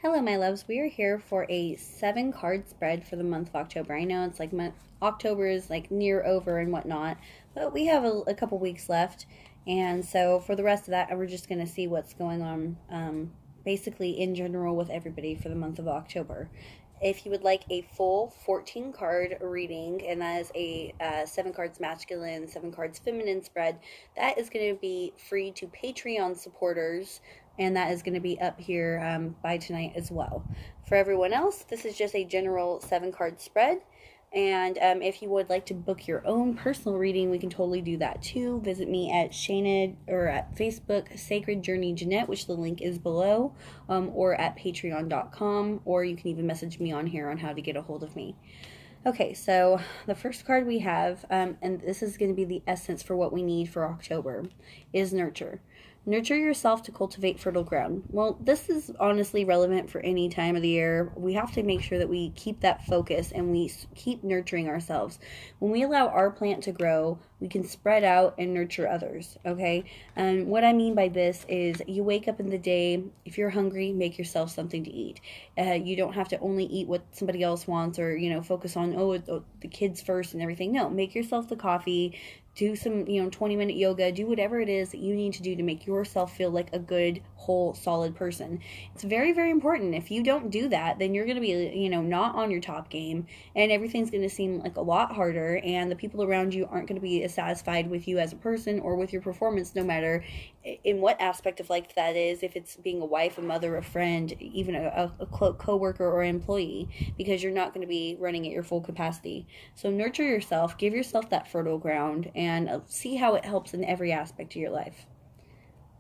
Hello, my loves. We are here for a 7 card spread for the month of October. I know it's like October is like near over and whatnot, but we have a couple weeks left. And so for the rest of that, we're just going to see what's going on basically in general with everybody for the month of October. If you would like a full 14 card reading, and that is a 7 cards masculine, 7 cards feminine spread, that is going to be free to Patreon supporters, and that is going to be up here by tonight as well. For everyone else, this is just a general 7 card spread. And if you would like to book your own personal reading, we can totally do that too. Visit me at Shaenna or at Facebook, Sacred Journey Jeanette, which the link is below, or at patreon.com, or you can even message me on here on how to get a hold of me. Okay, so the first card we have, and this is going to be the essence for what we need for October, is nurture. Nurture yourself to cultivate fertile ground. Well, this is honestly relevant for any time of the year. We have to make sure that we keep that focus and we keep nurturing ourselves. When we allow our plant to grow, we can spread out and nurture others, okay? And what I mean by this is you wake up in the day, if you're hungry, make yourself something to eat. You don't have to only eat what somebody else wants or, focus on, the kids first and everything. No, make yourself the coffee, do some 20-minute yoga, do whatever it is that you need to do to make yourself feel like a good, whole, solid person. It's very, very important. If you don't do that, then you're going to be not on your top game, and everything's going to seem like a lot harder, and the people around you aren't going to be as satisfied with you as a person or with your performance, no matter in what aspect of life that is, if it's being a wife, a mother, a friend, even a co-worker or employee, because you're not going to be running at your full capacity. So nurture yourself, give yourself that fertile ground, and see how it helps in every aspect of your life.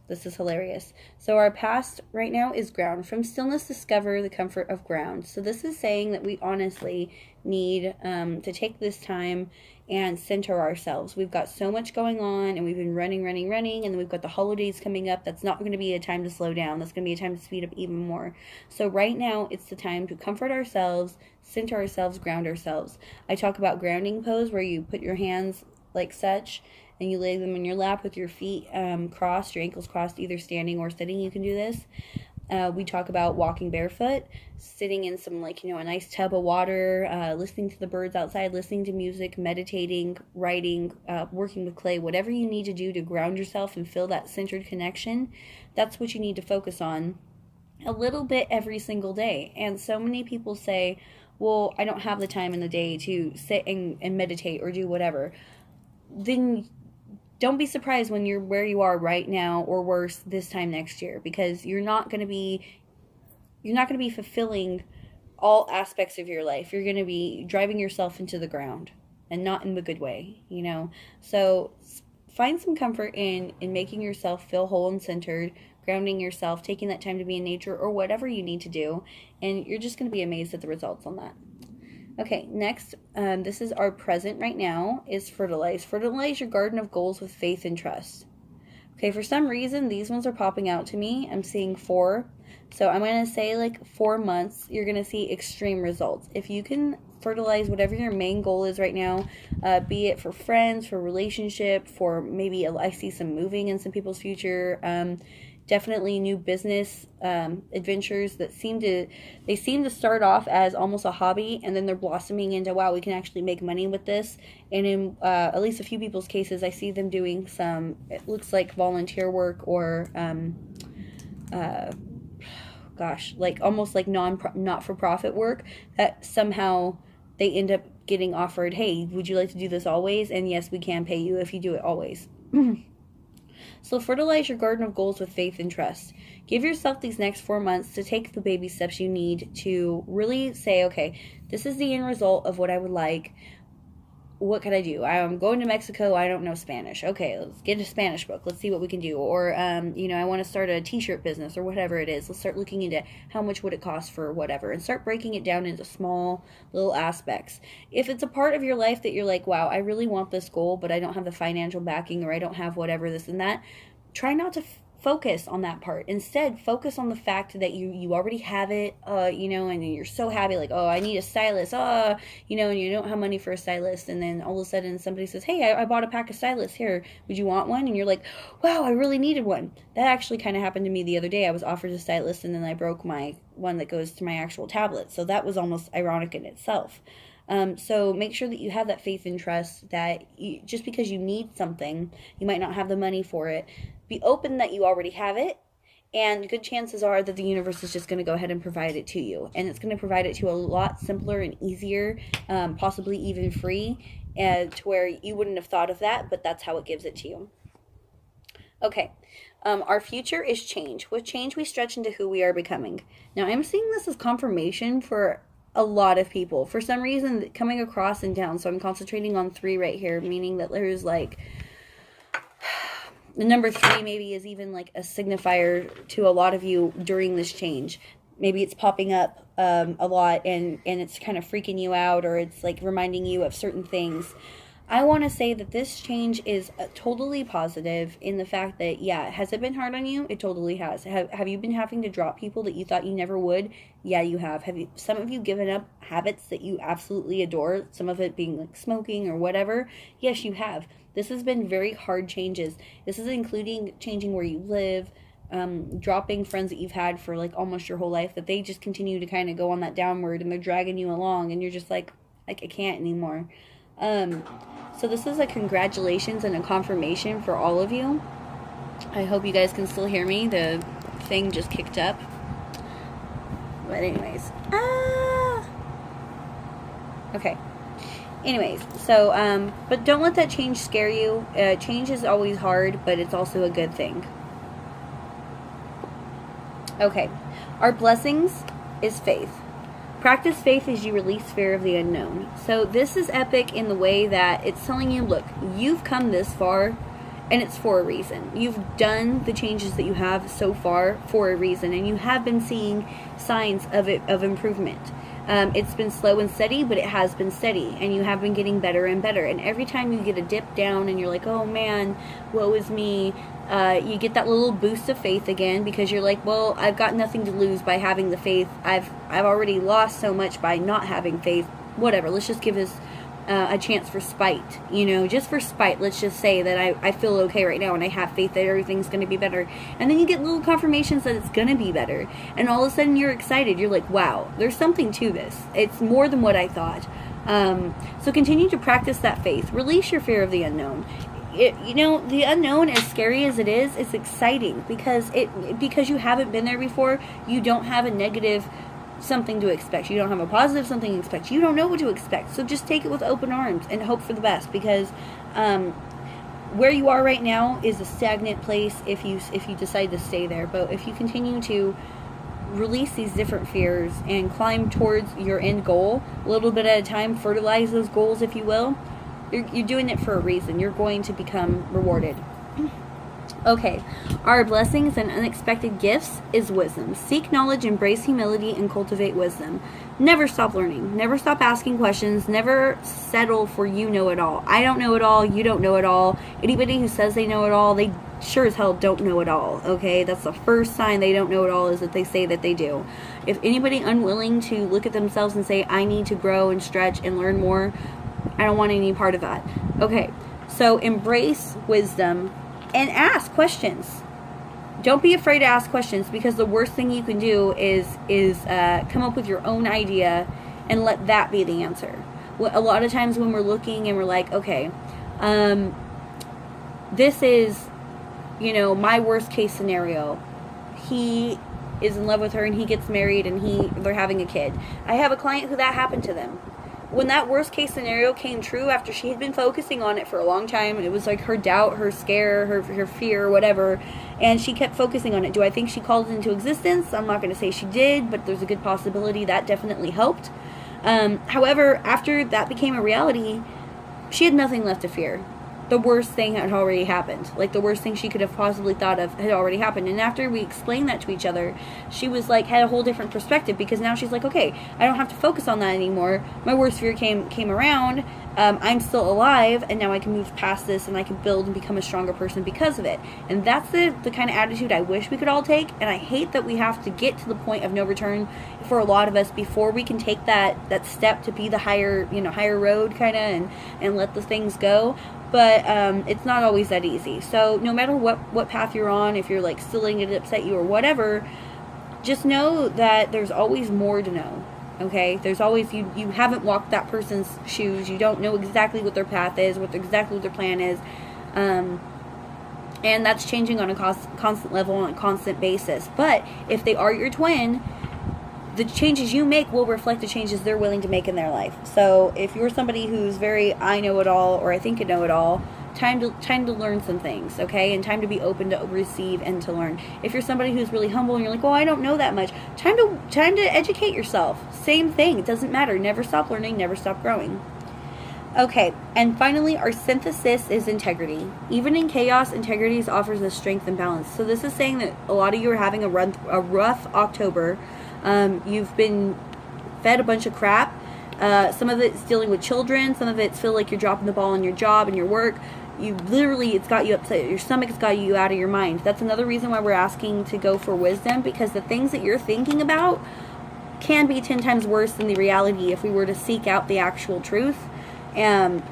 This is hilarious. So our past right now is ground. From stillness, discover the comfort of ground. So this is saying that we honestly need to take this time and center ourselves. We've got so much going on, and we've been running, and then we've got the holidays coming up. That's not going to be a time to slow down. That's going to be a time to speed up even more. So right now, it's the time to comfort ourselves, center ourselves, ground ourselves. I talk about grounding pose, where you put your hands like such, and you lay them in your lap with your feet crossed, your ankles crossed, either standing or sitting. You can do this. We talk about walking barefoot, sitting in some a nice tub of water, listening to the birds outside, listening to music, meditating, writing, working with clay, whatever you need to do to ground yourself and feel that centered connection. That's what you need to focus on a little bit every single day. And so many people say, well, I don't have the time in the day to sit and meditate or do whatever. Then don't be surprised when you're where you are right now, or worse, this time next year, because you're not going to be fulfilling all aspects of your life. You're going to be driving yourself into the ground, and not in the good way, So find some comfort in making yourself feel whole and centered, grounding yourself, taking that time to be in nature, or whatever you need to do, and you're just going to be amazed at the results on that. Okay, next, this is our present right now, is fertilize. Fertilize your garden of goals with faith and trust. Okay, for some reason, these ones are popping out to me. I'm seeing 4. So I'm going to say 4 months, you're going to see extreme results. If you can fertilize whatever your main goal is right now, be it for friends, for relationship, for maybe I see some moving in some people's future, definitely new business adventures that seem to start off as almost a hobby, and then they're blossoming into, wow, we can actually make money with this. And in at least a few people's cases, I see them doing some, it looks like volunteer work, or almost like not-for-profit work, that somehow they end up getting offered, hey, would you like to do this always? And yes, we can pay you if you do it always. So fertilize your garden of goals with faith and trust. Give yourself these next 4 months to take the baby steps you need to really say, okay, this is the end result of what I would like. What could I do? I'm going to Mexico. I don't know Spanish. Okay, let's get a Spanish book. Let's see what we can do. Or, I want to start a t-shirt business or whatever it is. Let's start looking into how much would it cost for whatever, and start breaking it down into small little aspects. If it's a part of your life that you're like, wow, I really want this goal, but I don't have the financial backing, or I don't have whatever, this and that, try not to focus on that part. Instead, focus on the fact that you already have it, and you're so happy, like, oh, I need a stylist, and you don't have money for a stylist, and then all of a sudden somebody says, hey, I bought a pack of stylists here, would you want one? And you're like, wow, I really needed one. That actually kind of happened to me the other day. I was offered a stylist, and then I broke my one that goes to my actual tablet, so that was almost ironic in itself. So make sure that you have that faith and trust that just because you need something, you might not have the money for it. Be open that you already have it, and good chances are that the universe is just going to go ahead and provide it to you. And it's going to provide it to you a lot simpler and easier, possibly even free, to where you wouldn't have thought of that, but that's how it gives it to you. Okay, our future is change. With change, we stretch into who we are becoming. Now, I'm seeing this as confirmation for a lot of people. For some reason, coming across and down, so I'm concentrating on 3 right here, meaning that there's like... The number 3 maybe is even like a signifier to a lot of you during this change. Maybe it's popping up a lot and it's kind of freaking you out, or it's like reminding you of certain things. I want to say that this change is totally positive in the fact that, yeah, has it been hard on you? It totally has. Have you been having to drop people that you thought you never would? Yeah, you have. Some of you given up habits that you absolutely adore? Some of it being like smoking or whatever? Yes, you have. This has been very hard changes. This is including changing where you live, dropping friends that you've had for like almost your whole life, that they just continue to kind of go on that downward and they're dragging you along and you're just like I can't anymore. So this is a congratulations and a confirmation for all of you. I hope you guys can still hear me. The thing just kicked up. But anyways. Okay. Anyways, so, but don't let that change scare you. Change is always hard, but it's also a good thing. Okay. Our blessings is faith. Practice faith as you release fear of the unknown. So this is epic in the way that it's telling you, look, you've come this far, and it's for a reason. You've done the changes that you have so far for a reason, and you have been seeing signs of improvement. It's been slow and steady, but it has been steady, and you have been getting better and better. And every time you get a dip down and you're like, oh man, woe is me, you get that little boost of faith again, because you're like, well, I've got nothing to lose by having the faith. I've already lost so much by not having faith. Whatever, let's just give this a chance for spite, just for spite. Let's just say that I feel okay right now and I have faith that everything's going to be better. And then you get little confirmations that it's going to be better. And all of a sudden you're excited. You're like, wow, there's something to this. It's more than what I thought. So continue to practice that faith. Release your fear of the unknown. The unknown, as scary as it is, it's exciting because you haven't been there before. You don't have a negative something to expect. You don't have a positive something to expect. You don't know what to expect. So just take it with open arms and hope for the best, because where you are right now is a stagnant place if you decide to stay there. But if you continue to release these different fears and climb towards your end goal a little bit at a time, fertilize those goals, if you will, you're doing it for a reason. You're going to become rewarded. Okay, our blessings and unexpected gifts is wisdom. Seek knowledge, embrace humility, and cultivate wisdom. Never stop learning. Never stop asking questions. Never settle for you know it all. I don't know it all. You don't know it all. Anybody who says they know it all, they sure as hell don't know it all. Okay, that's the first sign they don't know it all, is that they say that they do. If anybody unwilling to look at themselves and say, I need to grow and stretch and learn more, I don't want any part of that. Okay, so embrace wisdom and ask questions. Don't be afraid to ask questions, because the worst thing you can do is come up with your own idea and let that be the answer. A lot of times when we're looking and we're like, okay, this is, my worst case scenario. He is in love with her and he gets married and they're having a kid. I have a client who that happened to them. When that worst case scenario came true after she had been focusing on it for a long time, and it was like her doubt, her scare, her fear, whatever, and she kept focusing on it. Do I think she called it into existence? I'm not going to say she did, but there's a good possibility that definitely helped. However, after that became a reality, she had nothing left to fear. the worst thing had already happened. Like, the worst thing she could have possibly thought of had already happened. And after we explained that to each other, she was like, had a whole different perspective, because now she's like, okay, I don't have to focus on that anymore. My worst fear came around. I'm still alive, and now I can move past this, and I can build and become a stronger person because of it. And that's the kind of attitude I wish we could all take. And I hate that we have to get to the point of no return for a lot of us before we can take that step to be the higher road kind of, and let the things go. But it's not always that easy. So no matter what path you're on, if you're like still letting it upset you or whatever, just know that there's always more to know. Okay, there's always, you haven't walked that person's shoes. You don't know exactly what their path is, exactly what their plan is. And that's changing on a constant level, on a constant basis. But if they are your twin, the changes you make will reflect the changes they're willing to make in their life. So if you're somebody who's very, I know it all, or I think I know it all, time to learn some things, okay? And time to be open to receive and to learn. If you're somebody who's really humble and you're like, oh, I don't know that much, time to educate yourself. Same thing. It doesn't matter. Never stop learning, never stop growing. Okay, and finally, our synthesis is integrity. Even in chaos, integrity offers us strength and balance. So this is saying that a lot of you are having a rough October. You've been fed a bunch of crap. Some of it's dealing with children. Some of it's feel like you're dropping the ball on your job and your work. It's got you upset. Your stomach's got you out of your mind. That's another reason why we're asking to go for wisdom, because the things that you're thinking about can be 10 times worse than the reality if we were to seek out the actual truth. And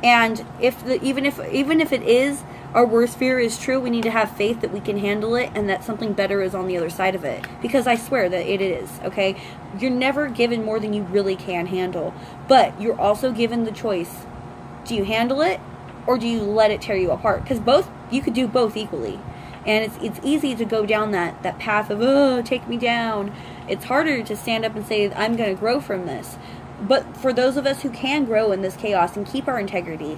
even if it is, our worst fear is true, we need to have faith that we can handle it and that something better is on the other side of it. Because I swear that it is, okay? You're never given more than you really can handle. But you're also given the choice. Do you handle it, or do you let it tear you apart? Because you could do both equally. And it's easy to go down that path of, oh, take me down. It's harder to stand up and say, I'm going to grow from this. But for those of us who can grow in this chaos and keep our integrity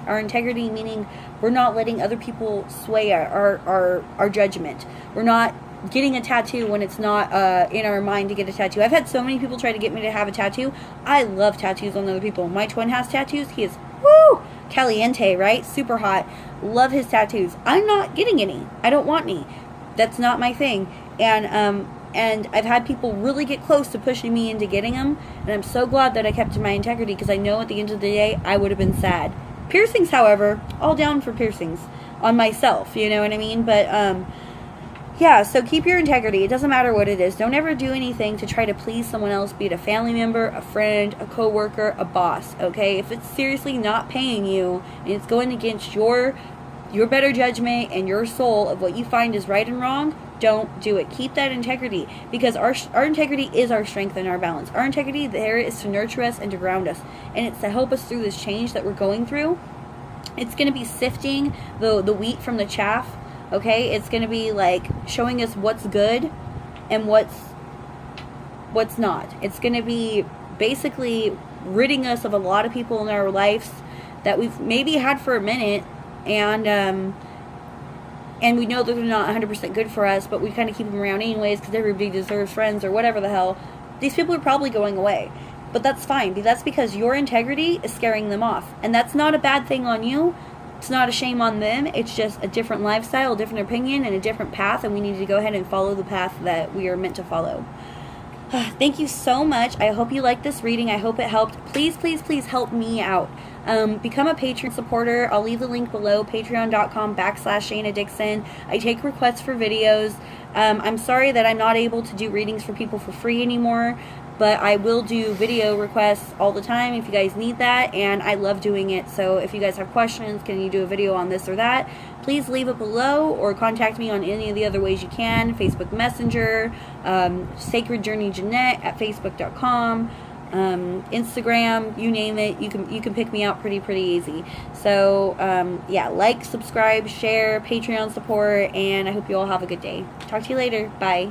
meaning we're not letting other people sway our judgment. We're not getting a tattoo when it's not in our mind to get a tattoo. I've had so many people try to get me to have a tattoo. I love tattoos on other people. My twin has tattoos. He is, woo, caliente, right? Super hot. Love his tattoos. I'm not getting any. I don't want any. That's not my thing. And I've had people really get close to pushing me into getting them. And I'm so glad that I kept to my integrity, because I know at the end of the day, I would have been sad. Piercings, however, all down for piercings on myself. You know what I mean? But, yeah, so keep your integrity. It doesn't matter what it is. Don't ever do anything to try to please someone else, be it a family member, a friend, a coworker, a boss, okay? If it's seriously not paying you and it's going against your better judgment and your soul of what you find is right and wrong, don't do it. Keep that integrity, because our integrity is our strength and our balance. Our integrity there is to nurture us and to ground us, and it's to help us through this change that we're going through. It's going to be sifting the wheat from the chaff, okay? It's going to be like showing us what's good and what's not. It's going to be basically ridding us of a lot of people in our lives that we've maybe had for a minute, and we know that they're not 100% good for us, but we kind of keep them around anyways because everybody deserves friends or whatever the hell. These people are probably going away. But that's fine. That's because your integrity is scaring them off. And that's not a bad thing on you. It's not a shame on them. It's just a different lifestyle, a different opinion, and a different path. And we need to go ahead and follow the path that we are meant to follow. Thank you so much. I hope you liked this reading. I hope it helped. Please, please, please help me out. Become a Patreon supporter. I'll leave the link below, patreon.com/shaennadixon. I take requests for videos. I'm sorry that I'm not able to do readings for people for free anymore, but I will do video requests all the time if you guys need that, and I love doing it. So if you guys have questions, can you do a video on this or that, please leave it below, or contact me on any of the other ways you can. Facebook Messenger, Sacred Journey Jeanette at facebook.com, Instagram, you name it, you can pick me out pretty easy. So yeah, like, subscribe, share, Patreon support, and I hope you all have a good day. Talk to you later. Bye.